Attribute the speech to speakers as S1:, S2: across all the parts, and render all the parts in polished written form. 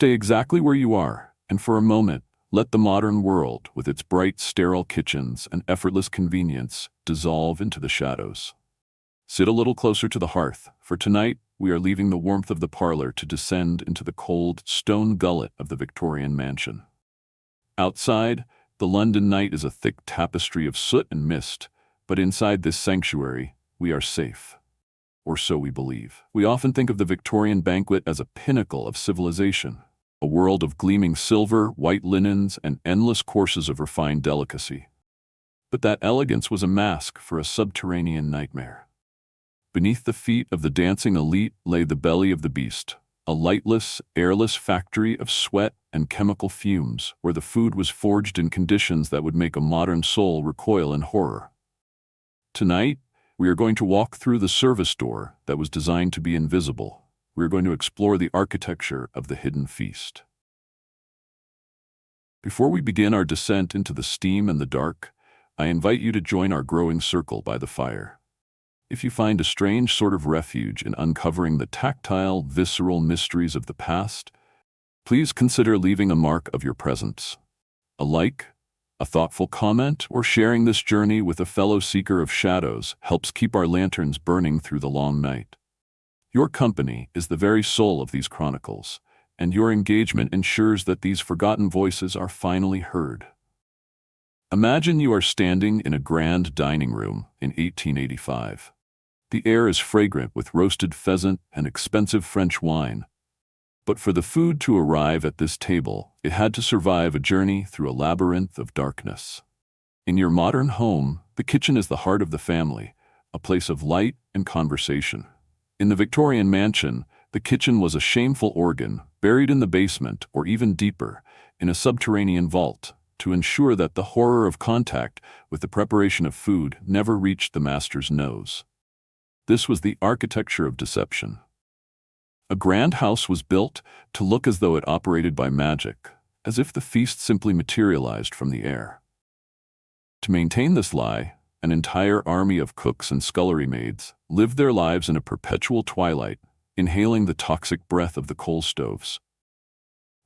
S1: Stay exactly where you are, and for a moment, let the modern world, with its bright, sterile kitchens and effortless convenience, dissolve into the shadows. Sit a little closer to the hearth, for tonight we are leaving the warmth of the parlor to descend into the cold stone gullet of the Victorian mansion. Outside, the London night is a thick tapestry of soot and mist, but inside this sanctuary, we are safe. Or so we believe. We often think of the Victorian banquet as a pinnacle of civilization, a world of gleaming silver, white linens, and endless courses of refined delicacy. But that elegance was a mask for a subterranean nightmare. Beneath the feet of the dancing elite lay the belly of the beast, a lightless, airless factory of sweat and chemical fumes, where the food was forged in conditions that would make a modern soul recoil in horror. Tonight, we are going to walk through the service door that was designed to be invisible. We are going to explore the architecture of the hidden feast. Before we begin our descent into the steam and the dark, I invite you to join our growing circle by the fire. If you find a strange sort of refuge in uncovering the tactile, visceral mysteries of the past, please consider leaving a mark of your presence. A like, a thoughtful comment, or sharing this journey with a fellow seeker of shadows helps keep our lanterns burning through the long night. Your company is the very soul of these chronicles, and your engagement ensures that these forgotten voices are finally heard. Imagine you are standing in a grand dining room in 1885. The air is fragrant with roasted pheasant and expensive French wine. But for the food to arrive at this table, it had to survive a journey through a labyrinth of darkness. In your modern home, the kitchen is the heart of the family, a place of light and conversation. In the Victorian mansion, the kitchen was a shameful organ, buried in the basement or even deeper, in a subterranean vault, to ensure that the horror of contact with the preparation of food never reached the master's nose. This was the architecture of deception. A grand house was built to look as though it operated by magic, as if the feast simply materialized from the air. To maintain this lie, an entire army of cooks and scullery maids lived their lives in a perpetual twilight, inhaling the toxic breath of the coal stoves.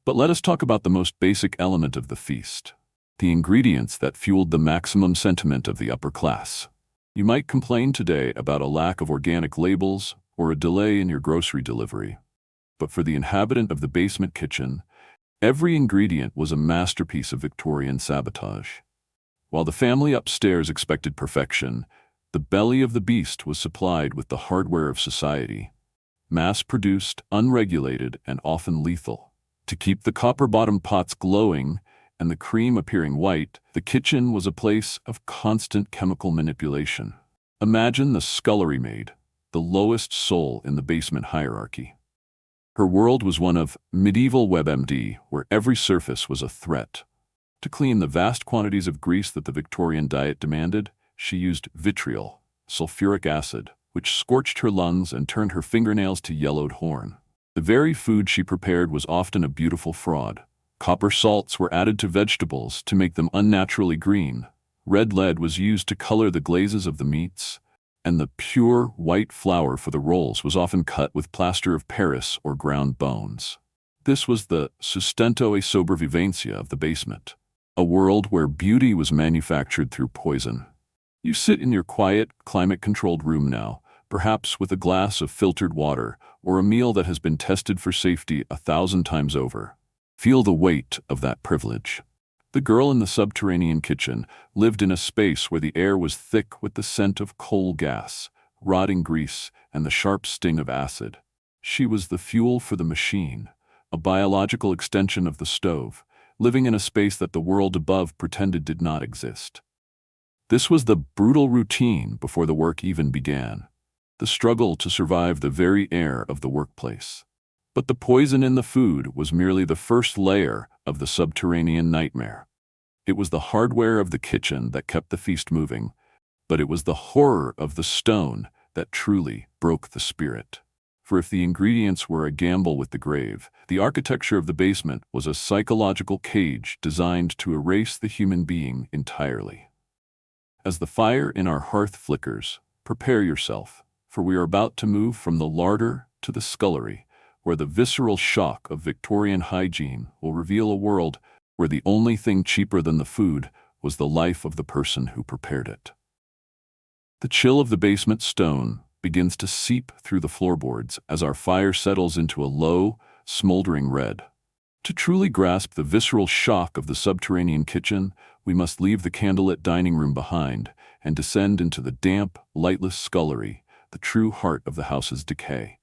S1: But let us talk about the most basic element of the feast, the ingredients that fueled the maximum sentiment of the upper class. You might complain today about a lack of organic labels or a delay in your grocery delivery. But for the inhabitant of the basement kitchen, every ingredient was a masterpiece of Victorian sabotage. While the family upstairs expected perfection, the belly of the beast was supplied with the hardware of society, mass-produced, unregulated, and often lethal. To keep the copper-bottomed pots glowing and the cream appearing white, the kitchen was a place of constant chemical manipulation. Imagine the scullery maid, the lowest soul in the basement hierarchy. Her world was one of medieval WebMD, where every surface was a threat. To clean the vast quantities of grease that the Victorian diet demanded, she used vitriol, sulfuric acid, which scorched her lungs and turned her fingernails to yellowed horn. The very food she prepared was often a beautiful fraud. Copper salts were added to vegetables to make them unnaturally green. Red lead was used to color the glazes of the meats, and the pure white flour for the rolls was often cut with plaster of Paris or ground bones. This was the sustento e sopravvivenza of the basement, a world where beauty was manufactured through poison. You sit in your quiet, climate-controlled room now, perhaps with a glass of filtered water or a meal that has been tested for safety 1,000 times over. Feel the weight of that privilege. The girl in the subterranean kitchen lived in a space where the air was thick with the scent of coal gas, rotting grease, and the sharp sting of acid. She was the fuel for the machine, a biological extension of the stove, living in a space that the world above pretended did not exist. This was the brutal routine before the work even began, the struggle to survive the very air of the workplace. But the poison in the food was merely the first layer of the subterranean nightmare. It was the hardware of the kitchen that kept the feast moving, but it was the horror of the stone that truly broke the spirit. For if the ingredients were a gamble with the grave, the architecture of the basement was a psychological cage designed to erase the human being entirely. As the fire in our hearth flickers, prepare yourself, for we are about to move from the larder to the scullery, where the visceral shock of Victorian hygiene will reveal a world where the only thing cheaper than the food was the life of the person who prepared it. The chill of the basement stone begins to seep through the floorboards as our fire settles into a low, smoldering red. To truly grasp the visceral shock of the subterranean kitchen, we must leave the candlelit dining room behind and descend into the damp, lightless scullery, the true heart of the house's decay.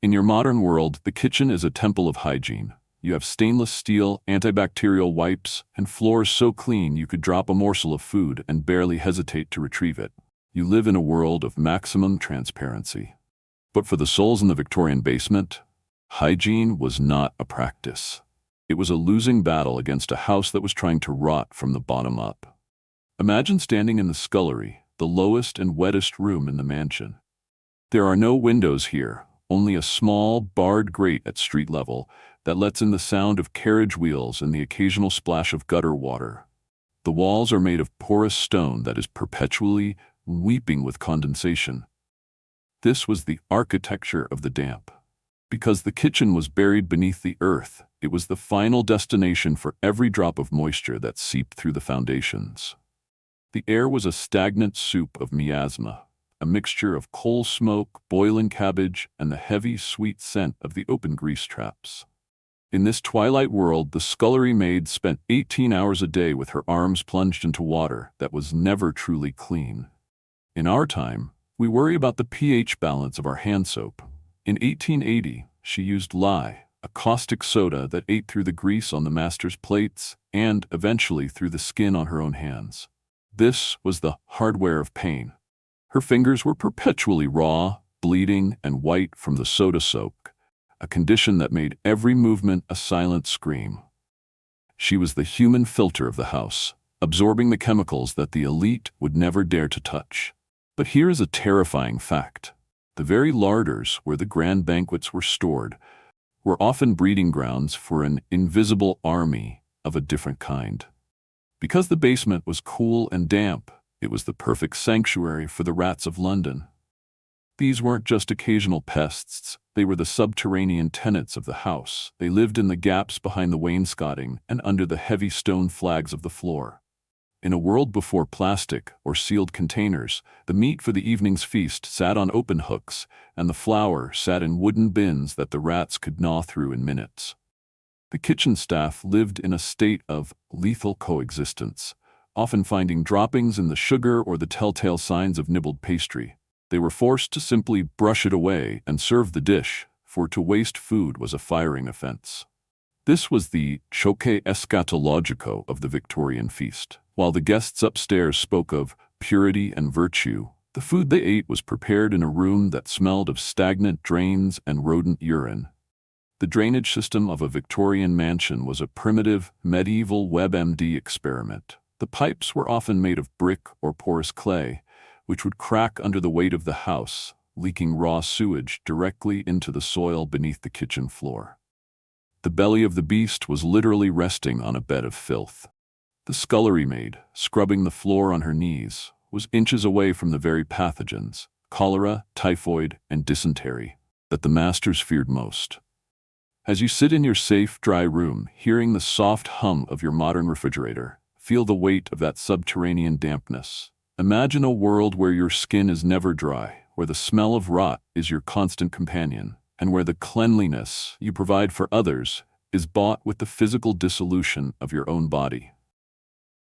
S1: In your modern world, the kitchen is a temple of hygiene. You have stainless steel, antibacterial wipes, and floors so clean you could drop a morsel of food and barely hesitate to retrieve it. You live in a world of maximum transparency. But for the souls in the Victorian basement, hygiene was not a practice. It was a losing battle against a house that was trying to rot from the bottom up. Imagine standing in the scullery, the lowest and wettest room in the mansion. There are no windows here, only a small, barred grate at street level that lets in the sound of carriage wheels and the occasional splash of gutter water. The walls are made of porous stone that is perpetually weeping with condensation. This was the architecture of the damp. Because the kitchen was buried beneath the earth, it was the final destination for every drop of moisture that seeped through the foundations. The air was a stagnant soup of miasma, a mixture of coal smoke, boiling cabbage, and the heavy, sweet scent of the open grease traps. In this twilight world, the scullery maid spent 18 hours a day with her arms plunged into water that was never truly clean. In our time, we worry about the pH balance of our hand soap. In 1880, she used lye, a caustic soda that ate through the grease on the master's plates and, eventually, through the skin on her own hands. This was the hardware of pain. Her fingers were perpetually raw, bleeding, and white from the soda soak, a condition that made every movement a silent scream. She was the human filter of the house, absorbing the chemicals that the elite would never dare to touch. But here is a terrifying fact. The very larders where the grand banquets were stored were often breeding grounds for an invisible army of a different kind. Because the basement was cool and damp, it was the perfect sanctuary for the rats of London. These weren't just occasional pests, they were the subterranean tenants of the house. They lived in the gaps behind the wainscoting and under the heavy stone flags of the floor. In a world before plastic or sealed containers, the meat for the evening's feast sat on open hooks, and the flour sat in wooden bins that the rats could gnaw through in minutes. The kitchen staff lived in a state of lethal coexistence, often finding droppings in the sugar or the telltale signs of nibbled pastry. They were forced to simply brush it away and serve the dish, for to waste food was a firing offense. This was the choque eschatologico of the Victorian feast. While the guests upstairs spoke of purity and virtue, the food they ate was prepared in a room that smelled of stagnant drains and rodent urine. The drainage system of a Victorian mansion was a primitive, medieval WebMD experiment. The pipes were often made of brick or porous clay, which would crack under the weight of the house, leaking raw sewage directly into the soil beneath the kitchen floor. The belly of the beast was literally resting on a bed of filth. The scullery maid, scrubbing the floor on her knees, was inches away from the very pathogens, cholera, typhoid, and dysentery, that the masters feared most. As you sit in your safe, dry room, hearing the soft hum of your modern refrigerator, feel the weight of that subterranean dampness. Imagine a world where your skin is never dry, where the smell of rot is your constant companion, and where the cleanliness you provide for others is bought with the physical dissolution of your own body.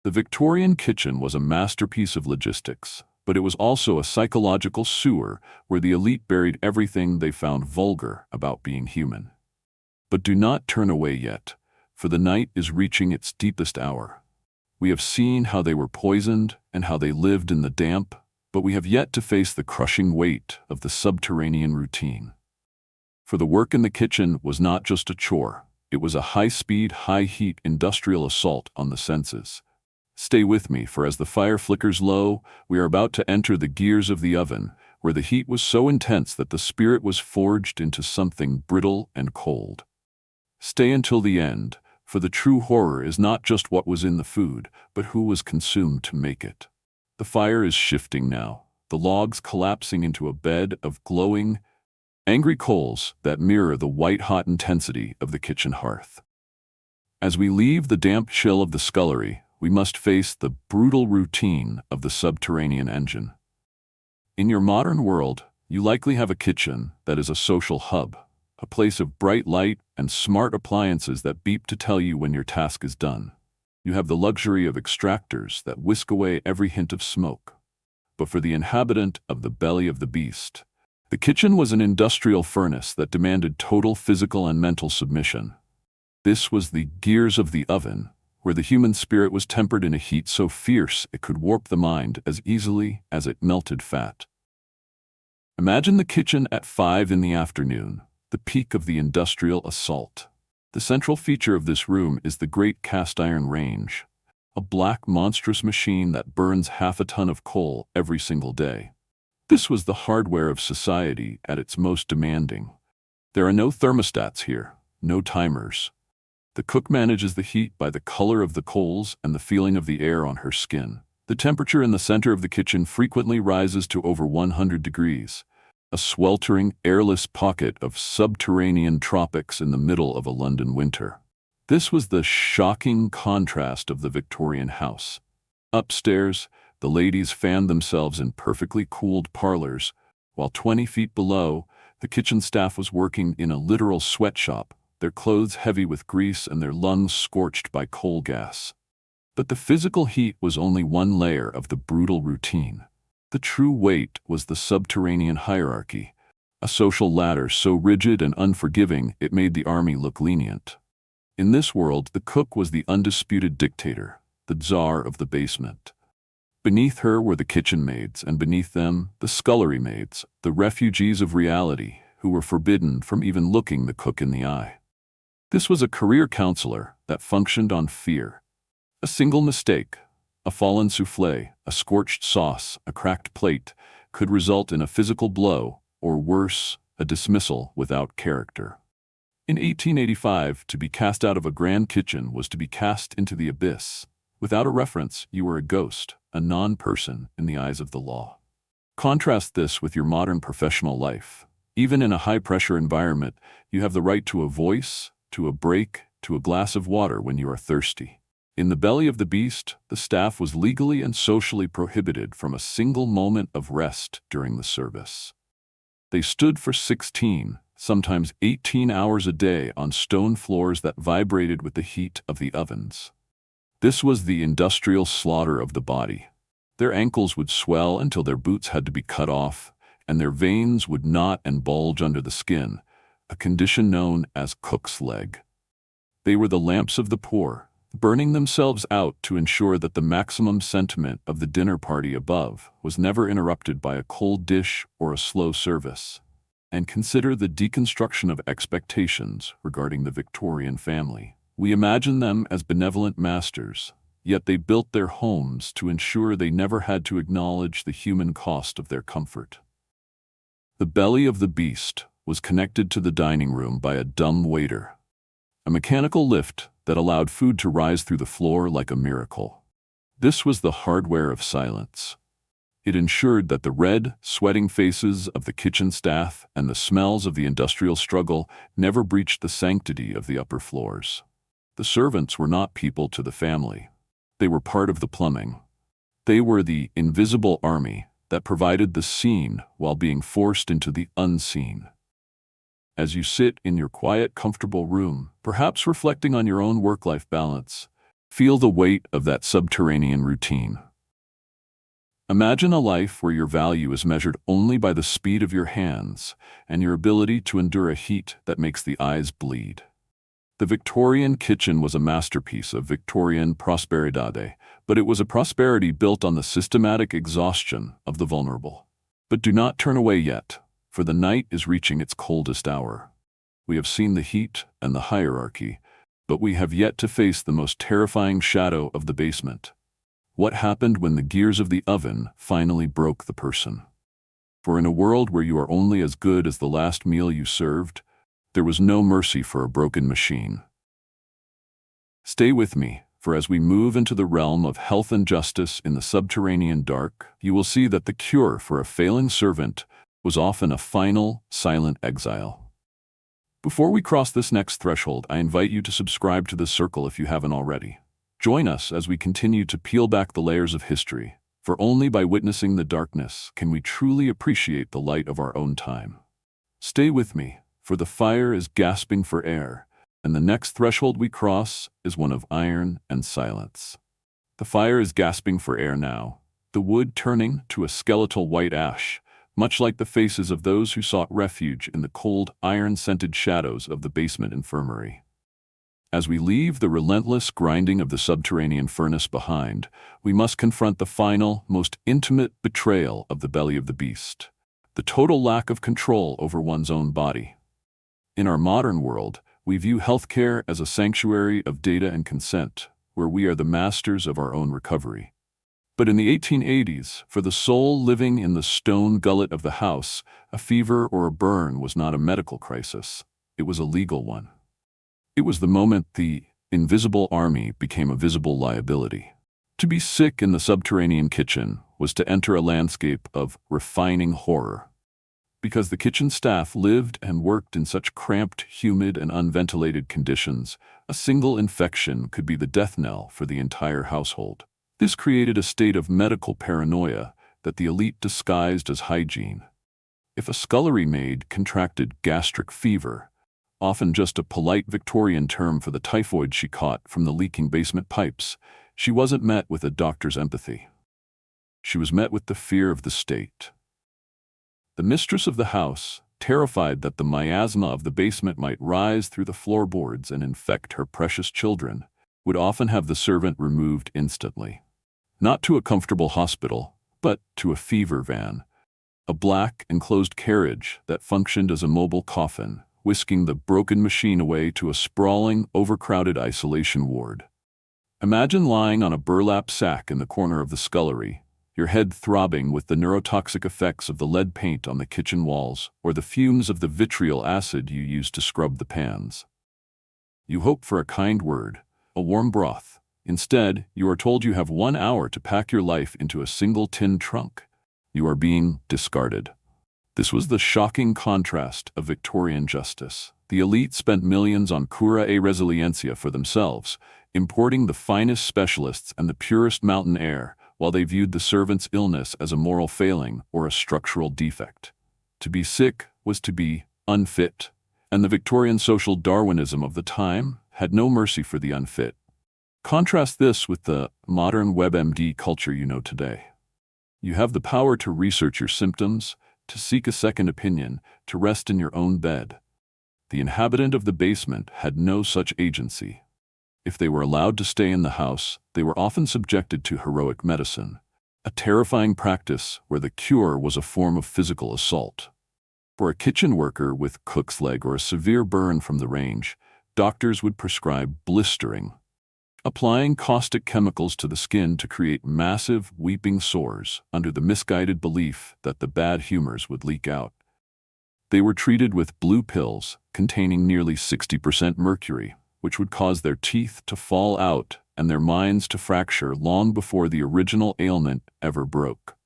S1: The Victorian kitchen was a masterpiece of logistics, but it was also a psychological sewer where the elite buried everything they found vulgar about being human. But do not turn away yet, for the night is reaching its deepest hour. We have seen how they were poisoned and how they lived in the damp, but we have yet to face the crushing weight of the subterranean routine. For the work in the kitchen was not just a chore, it was a high-speed, high-heat industrial assault on the senses. Stay with me, for as the fire flickers low, we are about to enter the gears of the oven, where the heat was so intense that the spirit was forged into something brittle and cold. Stay until the end, for the true horror is not just what was in the food, but who was consumed to make it. The fire is shifting now, the logs collapsing into a bed of glowing, Angry coals that mirror the white-hot intensity of the kitchen hearth. As we leave the damp chill of the scullery, we must face the brutal routine of the subterranean engine. In your modern world, you likely have a kitchen that is a social hub, a place of bright light and smart appliances that beep to tell you when your task is done. You have the luxury of extractors that whisk away every hint of smoke. But for the inhabitant of the belly of the beast, the kitchen was an industrial furnace that demanded total physical and mental submission. This was the gears of the oven, where the human spirit was tempered in a heat so fierce it could warp the mind as easily as it melted fat. Imagine the kitchen at 5 in the afternoon, the peak of the industrial assault. The central feature of this room is the great cast-iron range, a black monstrous machine that burns half a ton of coal every single day. This was the hardware of society at its most demanding. There are no thermostats here, no timers. The cook manages the heat by the color of the coals and the feeling of the air on her skin. The temperature in the center of the kitchen frequently rises to over 100 degrees, a sweltering, airless pocket of subterranean tropics in the middle of a London winter. This was the shocking contrast of the Victorian house. Upstairs, the ladies fanned themselves in perfectly cooled parlors, while 20 feet below, the kitchen staff was working in a literal sweatshop, their clothes heavy with grease and their lungs scorched by coal gas. But the physical heat was only one layer of the brutal routine. The true weight was the subterranean hierarchy, a social ladder so rigid and unforgiving it made the army look lenient. In this world, the cook was the undisputed dictator, the czar of the basement. Beneath her were the kitchen maids, and beneath them, the scullery maids, the refugees of reality, who were forbidden from even looking the cook in the eye. This was a career counselor that functioned on fear. A single mistake, a fallen soufflé, a scorched sauce, a cracked plate, could result in a physical blow, or worse, a dismissal without character. In 1885, to be cast out of a grand kitchen was to be cast into the abyss. Without a reference, you were a ghost, a non-person in the eyes of the law. Contrast this with your modern professional life. Even in a high-pressure environment, you have the right to a voice, to a break, to a glass of water when you are thirsty. In the belly of the beast, the staff was legally and socially prohibited from a single moment of rest during the service. They stood for 16, sometimes 18 hours a day on stone floors that vibrated with the heat of the ovens. This was the industrial slaughter of the body. Their ankles would swell until their boots had to be cut off, and their veins would knot and bulge under the skin, a condition known as cook's leg. They were the lamps of the poor, burning themselves out to ensure that the maximum sentiment of the dinner party above was never interrupted by a cold dish or a slow service. And consider the deconstruction of expectations regarding the Victorian family. We imagine them as benevolent masters, yet they built their homes to ensure they never had to acknowledge the human cost of their comfort. The belly of the beast was connected to the dining room by a dumb waiter, a mechanical lift that allowed food to rise through the floor like a miracle. This was the hardware of silence. It ensured that the red, sweating faces of the kitchen staff and the smells of the industrial struggle never breached the sanctity of the upper floors. The servants were not people to the family. They were part of the plumbing. They were the invisible army that provided the seen while being forced into the unseen. As you sit in your quiet, comfortable room, perhaps reflecting on your own work-life balance, feel the weight of that subterranean routine. Imagine a life where your value is measured only by the speed of your hands and your ability to endure a heat that makes the eyes bleed. The Victorian kitchen was a masterpiece of Victorian prosperidade, but it was a prosperity built on the systematic exhaustion of the vulnerable. But do not turn away yet, for the night is reaching its coldest hour. We have seen the heat and the hierarchy, but we have yet to face the most terrifying shadow of the basement. What happened when the gears of the oven finally broke the person? For in a world where you are only as good as the last meal you served, there was no mercy for a broken machine. Stay with me, for as we move into the realm of health and justice in the subterranean dark, you will see that the cure for a failing servant was often a final, silent exile. Before we cross this next threshold, I invite you to subscribe to this circle if you haven't already. Join us as we continue to peel back the layers of history, for only by witnessing the darkness can we truly appreciate the light of our own time. Stay with me, for the fire is gasping for air, and the next threshold we cross is one of iron and silence. The fire is gasping for air now, the wood turning to a skeletal white ash, much like the faces of those who sought refuge in the cold, iron-scented shadows of the basement infirmary. As we leave the relentless grinding of the subterranean furnace behind, we must confront the final, most intimate betrayal of the belly of the beast, the total lack of control over one's own body. In our modern world, we view healthcare as a sanctuary of data and consent, where we are the masters of our own recovery. But in the 1880s, for the soul living in the stone gullet of the house, a fever or a burn was not a medical crisis. It was a legal one. It was the moment the invisible army became a visible liability. To be sick in the subterranean kitchen was to enter a landscape of refining horror. Because the kitchen staff lived and worked in such cramped, humid, and unventilated conditions, a single infection could be the death knell for the entire household. This created a state of medical paranoia that the elite disguised as hygiene. If a scullery maid contracted gastric fever, often just a polite Victorian term for the typhoid she caught from the leaking basement pipes, she wasn't met with a doctor's empathy. She was met with the fear of the state. The mistress of the house, terrified that the miasma of the basement might rise through the floorboards and infect her precious children, would often have the servant removed instantly. Not to a comfortable hospital, but to a fever van, a black, enclosed carriage that functioned as a mobile coffin, whisking the broken machine away to a sprawling, overcrowded isolation ward. Imagine lying on a burlap sack in the corner of the scullery, your head throbbing with the neurotoxic effects of the lead paint on the kitchen walls or the fumes of the vitriol acid you used to scrub the pans. You hope for a kind word, a warm broth. Instead, you are told you have 1 hour to pack your life into a single tin trunk. You are being discarded. This was the shocking contrast of Victorian justice. The elite spent millions on cura e resiliencia for themselves, importing the finest specialists and the purest mountain air, while they viewed the servant's illness as a moral failing or a structural defect. To be sick was to be unfit, and the Victorian social Darwinism of the time had no mercy for the unfit. Contrast this with the modern WebMD culture you know today. You have the power to research your symptoms, to seek a second opinion, to rest in your own bed. The inhabitant of the basement had no such agency. If they were allowed to stay in the house, they were often subjected to heroic medicine, a terrifying practice where the cure was a form of physical assault. For a kitchen worker with cook's leg or a severe burn from the range, doctors would prescribe blistering, applying caustic chemicals to the skin to create massive, weeping sores under the misguided belief that the bad humors would leak out. They were treated with blue pills containing nearly 60% mercury, which would cause their teeth to fall out and their minds to fracture long before the original ailment ever broke.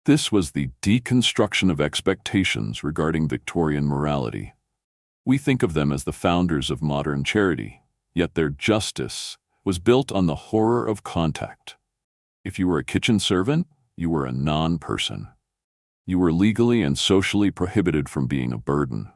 S1: This was the deconstruction of expectations regarding Victorian morality. We think of them as the founders of modern charity, yet their justice was built on the horror of contact. If you were a kitchen servant, you were a non-person. You were legally and socially prohibited from being a burden.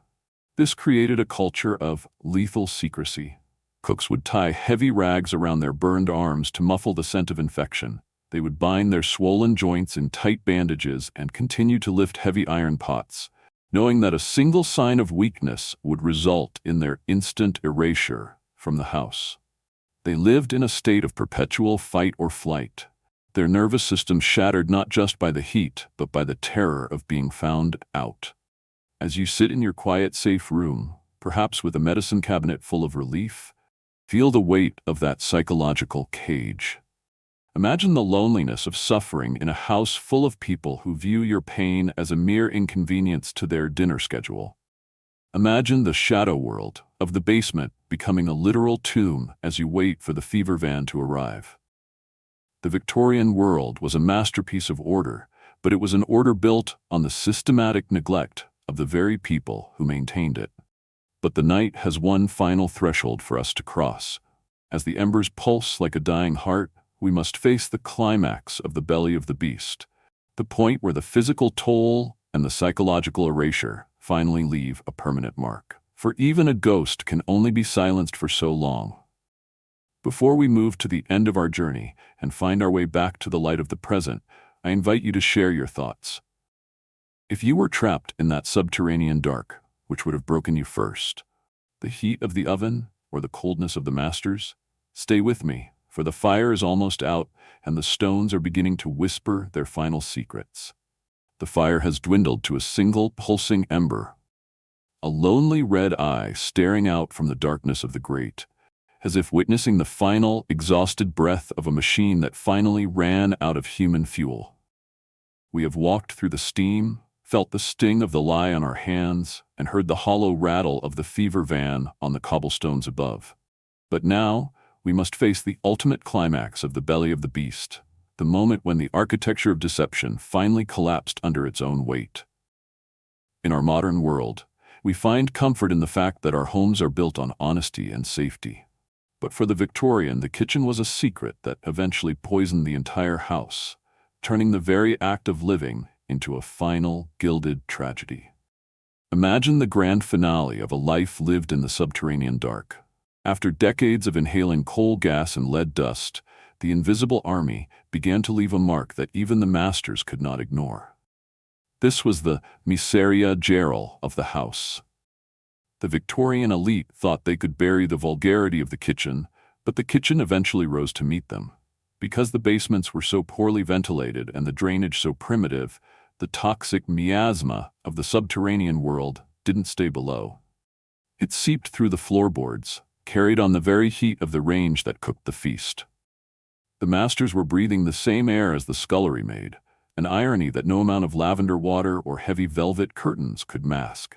S1: This created a culture of lethal secrecy. Cooks would tie heavy rags around their burned arms to muffle the scent of infection. They would bind their swollen joints in tight bandages and continue to lift heavy iron pots, knowing that a single sign of weakness would result in their instant erasure from the house. They lived in a state of perpetual fight or flight, their nervous system shattered not just by the heat, but by the terror of being found out. As you sit in your quiet, safe room, perhaps with a medicine cabinet full of relief, feel the weight of that psychological cage. Imagine the loneliness of suffering in a house full of people who view your pain as a mere inconvenience to their dinner schedule. Imagine the shadow world of the basement becoming a literal tomb as you wait for the fever van to arrive. The Victorian world was a masterpiece of order, but it was an order built on the systematic neglect of the very people who maintained it. But the night has one final threshold for us to cross. As the embers pulse like a dying heart, we must face the climax of the belly of the beast, the point where the physical toll and the psychological erasure finally leave a permanent mark. For even a ghost can only be silenced for so long. Before we move to the end of our journey and find our way back to the light of the present, I invite you to share your thoughts. If you were trapped in that subterranean dark, which would have broken you first? The heat of the oven or the coldness of the masters? Stay with me, for the fire is almost out and the stones are beginning to whisper their final secrets. The fire has dwindled to a single pulsing ember, a lonely red eye staring out from the darkness of the grate, as if witnessing the final, exhausted breath of a machine that finally ran out of human fuel. We have walked through the steam, felt the sting of the lye on our hands, and heard the hollow rattle of the fever van on the cobblestones above. But now, we must face the ultimate climax of the belly of the beast, the moment when the architecture of deception finally collapsed under its own weight. In our modern world, we find comfort in the fact that our homes are built on honesty and safety. But for the Victorian, the kitchen was a secret that eventually poisoned the entire house, turning the very act of living into a final, gilded tragedy. Imagine the grand finale of a life lived in the subterranean dark. After decades of inhaling coal gas and lead dust, the invisible army began to leave a mark that even the masters could not ignore. This was the miseria generale of the house. The Victorian elite thought they could bury the vulgarity of the kitchen, but the kitchen eventually rose to meet them. Because the basements were so poorly ventilated and the drainage so primitive, the toxic miasma of the subterranean world didn't stay below. It seeped through the floorboards, carried on the very heat of the range that cooked the feast. The masters were breathing the same air as the scullery maid, an irony that no amount of lavender water or heavy velvet curtains could mask.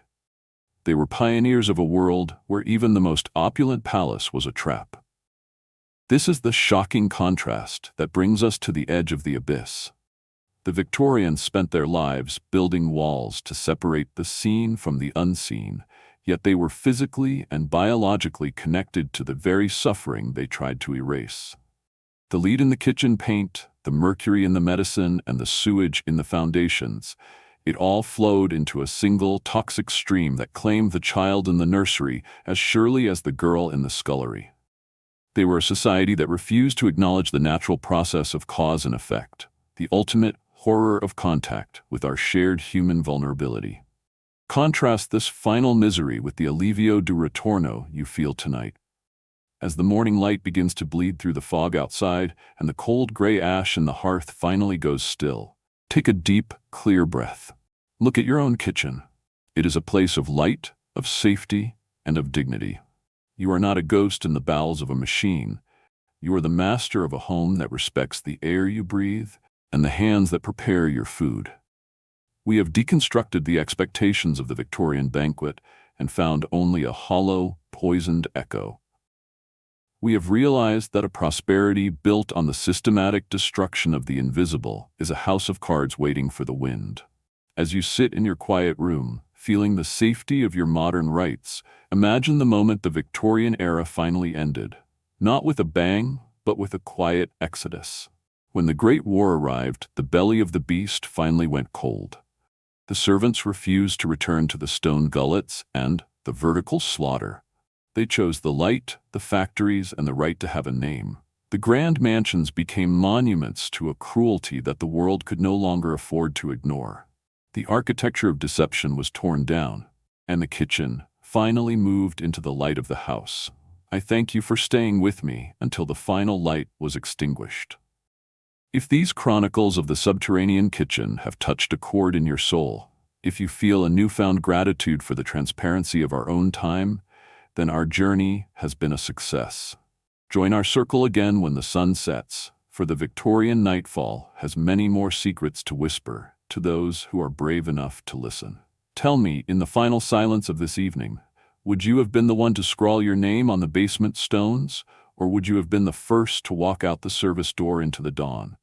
S1: They were pioneers of a world where even the most opulent palace was a trap. This is the shocking contrast that brings us to the edge of the abyss. The Victorians spent their lives building walls to separate the seen from the unseen, yet they were physically and biologically connected to the very suffering they tried to erase. The lead in the kitchen paint, the mercury in the medicine, and the sewage in the foundations, it all flowed into a single toxic stream that claimed the child in the nursery as surely as the girl in the scullery. They were a society that refused to acknowledge the natural process of cause and effect, the ultimate horror of contact with our shared human vulnerability. Contrast this final misery with the alivio di ritorno you feel tonight. As the morning light begins to bleed through the fog outside and the cold gray ash in the hearth finally goes still, take a deep, clear breath. Look at your own kitchen. It is a place of light, of safety, and of dignity. You are not a ghost in the bowels of a machine. You are the master of a home that respects the air you breathe and the hands that prepare your food. We have deconstructed the expectations of the Victorian banquet and found only a hollow, poisoned echo. We have realized that a prosperity built on the systematic destruction of the invisible is a house of cards waiting for the wind. As you sit in your quiet room, feeling the safety of your modern rights, imagine the moment the Victorian era finally ended, not with a bang, but with a quiet exodus. When the Great War arrived, the belly of the beast finally went cold. The servants refused to return to the stone gullets and the vertical slaughter. They chose the light, the factories, and the right to have a name. The grand mansions became monuments to a cruelty that the world could no longer afford to ignore. The architecture of deception was torn down, and the kitchen finally moved into the light of the house. I thank you for staying with me until the final light was extinguished. If these chronicles of the subterranean kitchen have touched a chord in your soul, if you feel a newfound gratitude for the transparency of our own time, then our journey has been a success. Join our circle again when the sun sets, for the Victorian nightfall has many more secrets to whisper to those who are brave enough to listen. Tell me, in the final silence of this evening, would you have been the one to scrawl your name on the basement stones, or would you have been the first to walk out the service door into the dawn?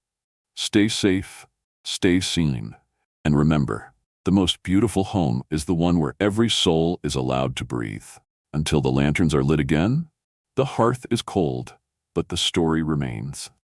S1: Stay safe, Stay seen. And remember, the most beautiful home is the one where every soul is allowed to breathe. Until the lanterns are lit again, the hearth is cold, but the story remains.